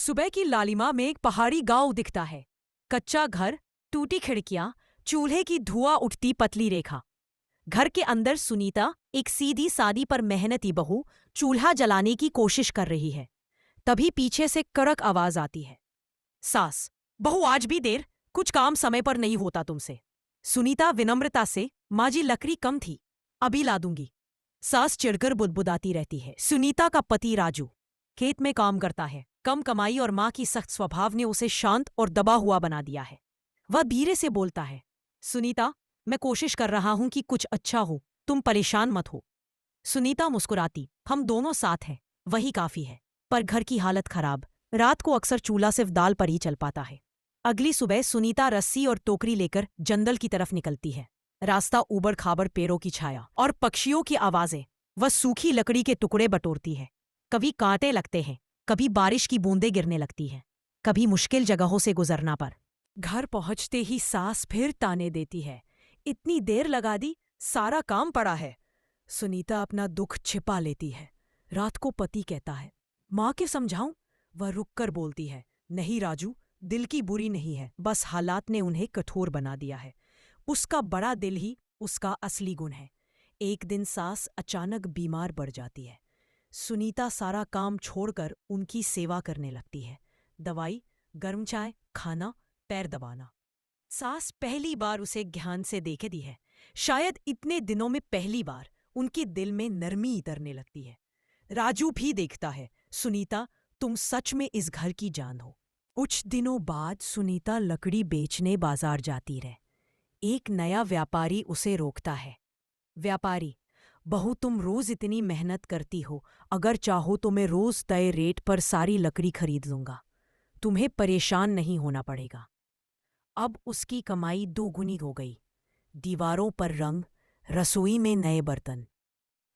सुबह की लालिमा में एक पहाड़ी गांव दिखता है। कच्चा घर, टूटी खिड़कियां, चूल्हे की धुआं उठती पतली रेखा। घर के अंदर सुनीता, एक सीधी सादी पर मेहनती बहू, चूल्हा जलाने की कोशिश कर रही है। तभी पीछे से कड़क आवाज आती है। सास, बहू आज भी देर, कुछ काम समय पर नहीं होता तुमसे। सुनीता विनम्रता से, माँ जी लकड़ी कम थी, अभी ला दूंगी। सास चिढ़कर बुदबुदाती रहती है। सुनीता का पति राजू खेत में काम करता है। कम कमाई और मां की सख्त स्वभाव ने उसे शांत और दबा हुआ बना दिया है। वह धीरे से बोलता है, सुनीता, मैं कोशिश कर रहा हूं कि कुछ अच्छा हो, तुम परेशान मत हो। सुनीता मुस्कुराती, हम दोनों साथ हैं, वही काफी है। पर घर की हालत खराब, रात को अक्सर चूल्हा सिर्फ दाल पर ही चल पाता है। अगली सुबह सुनीता रस्सी और टोकरी लेकर जंगल की तरफ निकलती है। रास्ता ऊबड़ खाबड़ पेड़ों की छाया और पक्षियों की आवाजें। वह सूखी लकड़ी के टुकड़े बटोरती है। कभी कांटे लगते हैं, कभी बारिश की बूंदें गिरने लगती हैं, कभी मुश्किल जगहों से गुजरना पर। घर पहुंचते ही सास फिर ताने देती है, इतनी देर लगा दी, सारा काम पड़ा है। सुनीता अपना दुख छिपा लेती है। रात को पति कहता है, माँ के समझाऊं? वह रुककर बोलती है, नहीं राजू, दिल की बुरी नहीं है, बस हालात ने उन्हें कठोर बना दिया है। उसका बड़ा दिल ही उसका असली गुण है। एक दिन सास अचानक बीमार पड़ जाती है। सुनीता सारा काम छोड़कर उनकी सेवा करने लगती है। दवाई, गर्म चाय, खाना, पैर दबाना। सास पहली बार उसे ध्यान से देखे दी है। शायद इतने दिनों में पहली बार उनके दिल में नरमी उतरने लगती है। राजू भी देखता है, सुनीता, तुम सच में इस घर की जान हो। कुछ दिनों बाद सुनीता लकड़ी बेचने बाजार जाती रहे। एक नया व्यापारी उसे रोकता है। व्यापारी, बहू तुम रोज इतनी मेहनत करती हो, अगर चाहो तो मैं रोज तय रेट पर सारी लकड़ी खरीद लूंगा, तुम्हें परेशान नहीं होना पड़ेगा। अब उसकी कमाई दोगुनी हो गई। दीवारों पर रंग, रसोई में नए बर्तन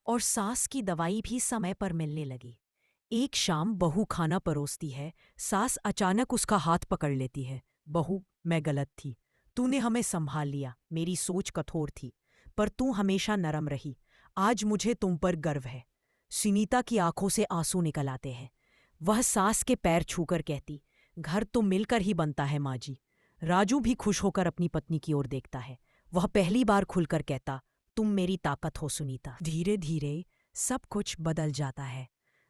और सास की दवाई भी समय पर मिलने लगी। एक शाम बहू खाना परोसती है। सास अचानक उसका हाथ पकड़ लेती है। बहू, मैं गलत थी, तूने हमें संभाल लिया, मेरी सोच कठोर थी, पर तू हमेशा नरम रही, आज मुझे तुम पर गर्व है। सुनीता की आंखों से आंसू निकल आते हैं। वह सास के पैर छूकर कहती, घर तो मिलकर ही बनता है माँ जी। राजू भी खुश होकर अपनी पत्नी की ओर देखता है। वह पहली बार खुलकर कहता, तुम मेरी ताकत हो सुनीता। धीरे धीरे सब कुछ बदल जाता है।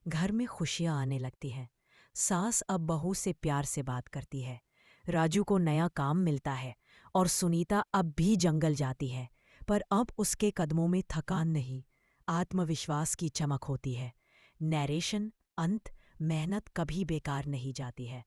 घर में खुशियां आने लगती हैं। सास अब बहू से प्यार से बात करती है। राजू को नया काम मिलता है और सुनीता अब भी जंगल जाती है, पर अब उसके कदमों में थकान नहीं, आत्मविश्वास की चमक होती है। नैरेशन अंत, मेहनत कभी बेकार नहीं जाती है।